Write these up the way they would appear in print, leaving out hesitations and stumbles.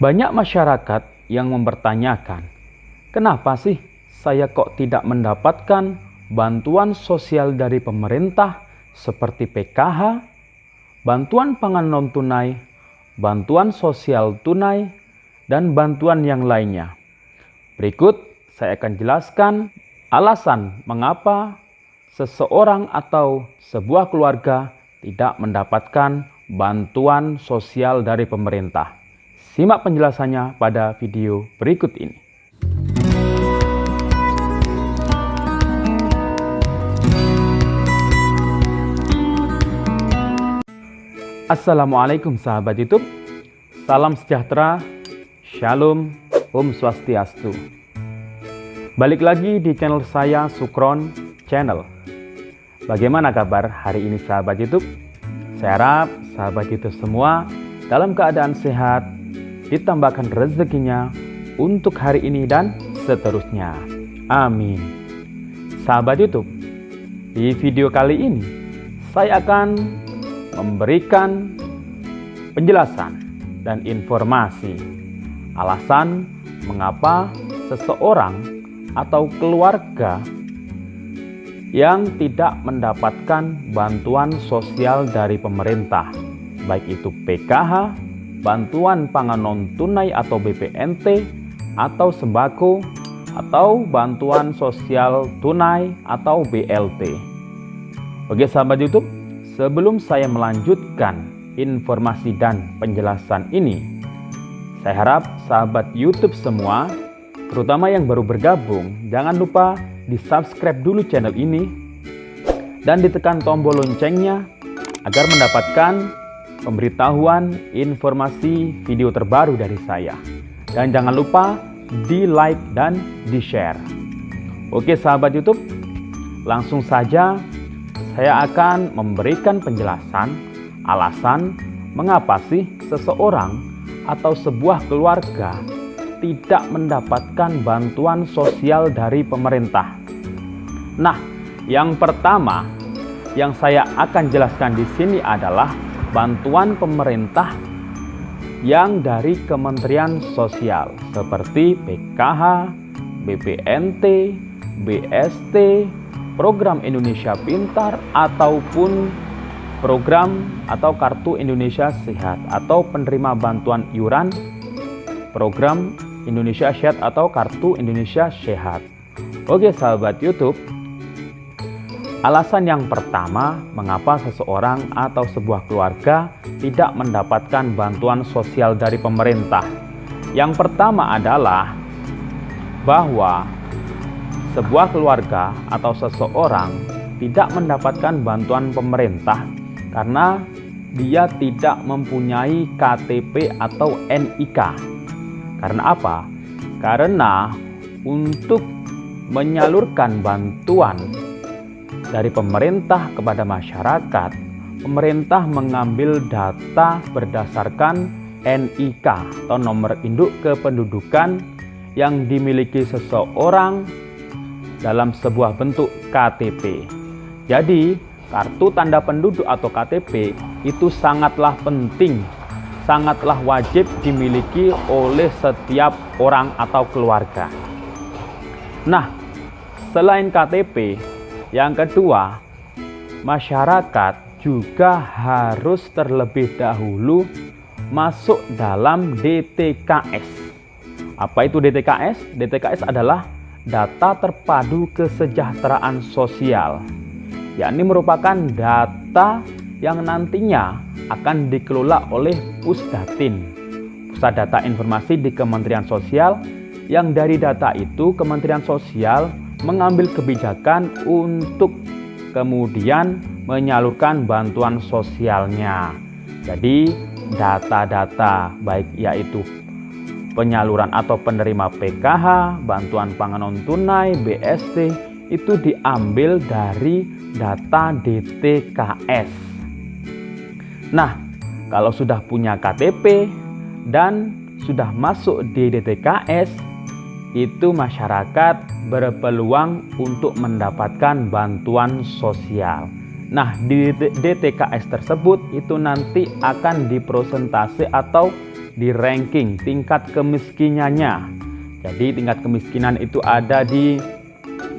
Banyak masyarakat yang mempertanyakan, kenapa sih saya kok tidak mendapatkan bantuan sosial dari pemerintah seperti PKH, bantuan pangan non-tunai, bantuan sosial tunai, dan bantuan yang lainnya. Berikut saya akan jelaskan alasan mengapa seseorang atau sebuah keluarga tidak mendapatkan bantuan sosial dari pemerintah. Simak penjelasannya pada video berikut ini. Assalamualaikum sahabat YouTube. Salam sejahtera, Shalom, Om Swastiastu. Balik lagi di channel saya, Sukron Channel. Bagaimana kabar hari ini sahabat YouTube? Saya harap sahabat YouTube semua dalam keadaan sehat, ditambahkan rezekinya untuk hari ini dan seterusnya. Amin. Sahabat YouTube, di video kali ini saya akan memberikan penjelasan dan informasi alasan mengapa seseorang atau keluarga yang tidak mendapatkan bantuan sosial dari pemerintah, baik itu PKH, bantuan pangan non-tunai atau BPNT, atau sembako, atau bantuan sosial tunai atau BLT. Oke sahabat YouTube, sebelum saya melanjutkan informasi dan penjelasan ini, saya harap sahabat YouTube semua, terutama yang baru bergabung, jangan lupa di-subscribe dulu channel ini dan ditekan tombol loncengnya agar mendapatkan pemberitahuan informasi video terbaru dari saya. Dan jangan lupa di-like dan di-share. Oke sahabat YouTube, langsung saja saya akan memberikan penjelasan alasan mengapa sih seseorang atau sebuah keluarga tidak mendapatkan bantuan sosial dari pemerintah. Nah, yang pertama yang saya akan jelaskan di sini adalah bantuan pemerintah yang dari Kementerian Sosial seperti PKH, BPNT, BST, Program Indonesia Pintar, ataupun program atau Kartu Indonesia Sehat atau penerima bantuan iuran Program Indonesia Sehat atau Kartu Indonesia Sehat. Oke sahabat YouTube, alasan yang pertama mengapa seseorang atau sebuah keluarga tidak mendapatkan bantuan sosial dari pemerintah. Yang pertama adalah bahwa sebuah keluarga atau seseorang tidak mendapatkan bantuan pemerintah karena dia tidak mempunyai KTP atau NIK. Karena apa? Karena untuk menyalurkan bantuan dari pemerintah kepada masyarakat, pemerintah mengambil data berdasarkan NIK atau nomor induk kependudukan yang dimiliki seseorang dalam sebuah bentuk KTP. Jadi, kartu tanda penduduk atau KTP itu sangatlah penting, sangatlah wajib dimiliki oleh setiap orang atau keluarga. Nah, selain KTP, yang kedua, masyarakat juga harus terlebih dahulu masuk dalam DTKS. Apa itu DTKS? DTKS adalah Data Terpadu Kesejahteraan Sosial, yakni merupakan data yang nantinya akan dikelola oleh Pusdatin, Pusat Data Informasi di Kementerian Sosial, yang dari data itu Kementerian Sosial mengambil kebijakan untuk kemudian menyalurkan bantuan sosialnya. Jadi data-data baik yaitu penyaluran atau penerima PKH, bantuan pangan non-tunai, BST, itu diambil dari data DTKS. Nah, kalau sudah punya KTP dan sudah masuk di DTKS, itu masyarakat berpeluang untuk mendapatkan bantuan sosial. Nah, di DTKS tersebut itu nanti akan dipresentasi atau di ranking tingkat kemiskinannya. Jadi tingkat kemiskinan itu ada di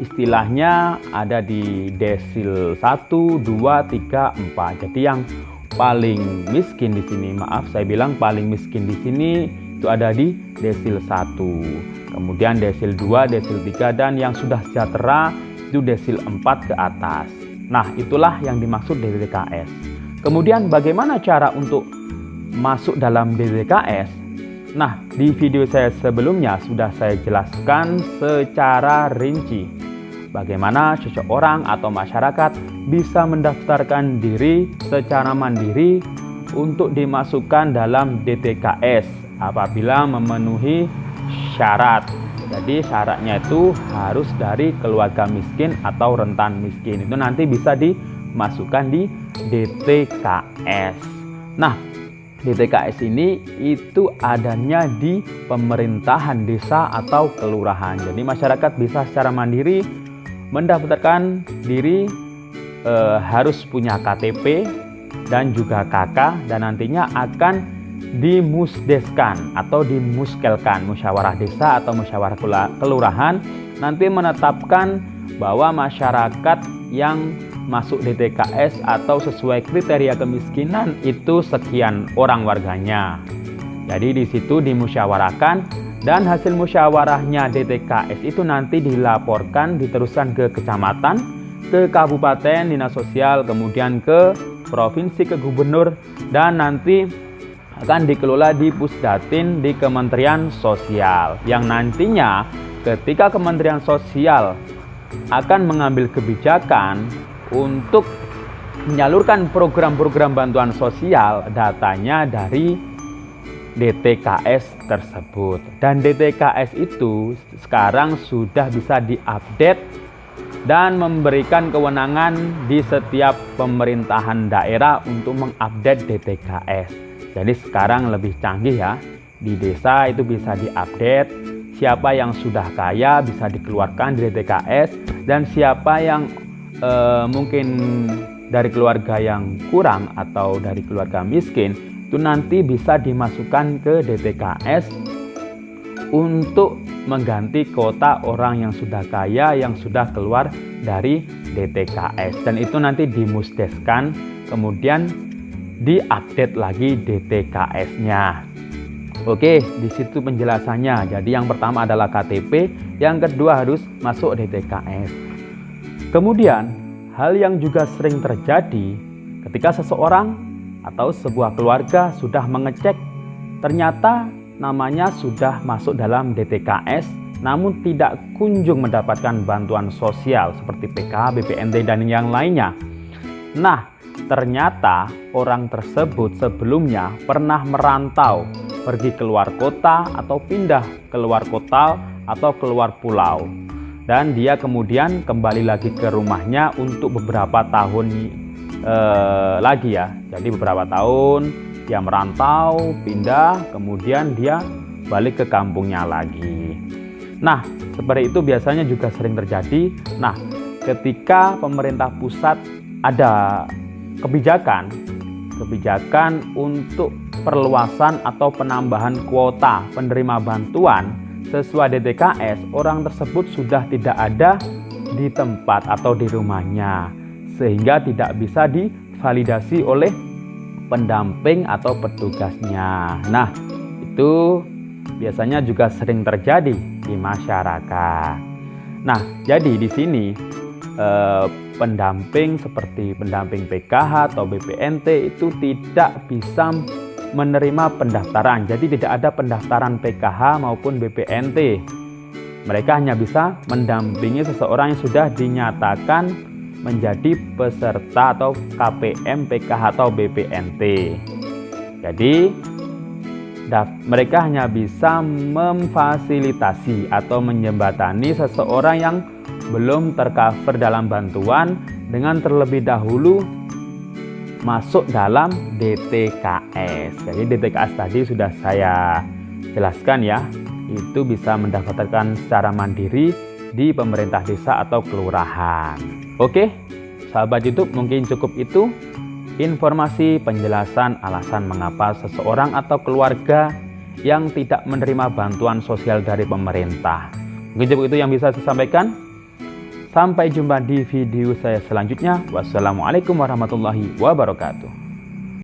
istilahnya ada di desil 1, 2, 3, 4. Jadi yang paling miskin di sini, maaf saya bilang paling miskin di sini itu ada di desil 1. Kemudian desil 2, desil 3 dan yang sudah sejahtera itu desil 4 ke atas. Nah, itulah yang dimaksud DTKS. Kemudian bagaimana cara untuk masuk dalam DTKS? Nah, di video saya sebelumnya sudah saya jelaskan secara rinci bagaimana seseorang atau masyarakat bisa mendaftarkan diri secara mandiri untuk dimasukkan dalam DTKS apabila memenuhi syarat. Jadi syaratnya itu harus dari keluarga miskin atau rentan miskin. Itu nanti bisa dimasukkan di DTKS. Nah, DTKS ini itu adanya di pemerintahan desa atau kelurahan. Jadi masyarakat bisa secara mandiri mendaftarkan diri, harus punya KTP dan juga KK, dan nantinya akan dimusdeskan atau dimuskelkan. Musyawarah desa atau musyawarah kelurahan nanti menetapkan bahwa masyarakat yang masuk DTKS atau sesuai kriteria kemiskinan itu sekian orang warganya. Jadi di situ dimusyawarahkan dan hasil musyawarahnya DTKS itu nanti dilaporkan, diteruskan ke kecamatan, ke kabupaten, dinas sosial, kemudian ke provinsi, ke gubernur, dan nanti akan dikelola di Pusdatin di Kementerian Sosial. Yang nantinya ketika Kementerian Sosial akan mengambil kebijakan untuk menyalurkan program-program bantuan sosial, datanya dari DTKS tersebut. Dan DTKS itu sekarang sudah bisa diupdate dan memberikan kewenangan di setiap pemerintahan daerah untuk mengupdate DTKS. Jadi sekarang lebih canggih ya. Di desa itu bisa diupdate, siapa yang sudah kaya bisa dikeluarkan di DTKS, dan siapa yang mungkin dari keluarga yang kurang atau dari keluarga miskin itu nanti bisa dimasukkan ke DTKS untuk mengganti kota orang yang sudah kaya yang sudah keluar dari DTKS, dan itu nanti dimusdeskan kemudian diupdate lagi DTKS-nya. Oke, di situ penjelasannya. Jadi yang pertama adalah KTP, yang kedua harus masuk DTKS. Kemudian hal yang juga sering terjadi ketika seseorang atau sebuah keluarga sudah mengecek ternyata namanya sudah masuk dalam DTKS namun tidak kunjung mendapatkan bantuan sosial seperti PKH, BPNT dan yang lainnya. Nah, ternyata orang tersebut sebelumnya pernah merantau, pergi keluar kota atau pindah keluar kota atau keluar pulau, dan dia kemudian kembali lagi ke rumahnya untuk beberapa tahun lagi ya. Jadi beberapa tahun dia merantau, pindah, kemudian dia balik ke kampungnya lagi. Nah, seperti itu biasanya juga sering terjadi. Nah, ketika pemerintah pusat ada kebijakan untuk perluasan atau penambahan kuota penerima bantuan sesuai DTKS, orang tersebut sudah tidak ada di tempat atau di rumahnya, sehingga tidak bisa divalidasi oleh pendamping atau petugasnya. Nah, itu biasanya juga sering terjadi di masyarakat. Nah, jadi di sini pendamping seperti pendamping PKH atau BPNT itu tidak bisa menerima pendaftaran. Jadi tidak ada pendaftaran PKH maupun BPNT. Mereka hanya bisa mendampingi seseorang yang sudah dinyatakan menjadi peserta atau KPM, PKH atau BPNT. Jadi mereka hanya bisa memfasilitasi atau menjembatani seseorang yang belum tercover dalam bantuan dengan terlebih dahulu masuk dalam DTKS. Jadi DTKS tadi sudah saya jelaskan ya, itu bisa mendaftarkan secara mandiri di pemerintah desa atau kelurahan. Oke, sahabat YouTube, mungkin cukup itu informasi penjelasan alasan mengapa seseorang atau keluarga yang tidak menerima bantuan sosial dari pemerintah. Mungkin itu yang bisa saya sampaikan. Sampai jumpa di video saya selanjutnya. Wassalamualaikum warahmatullahi wabarakatuh.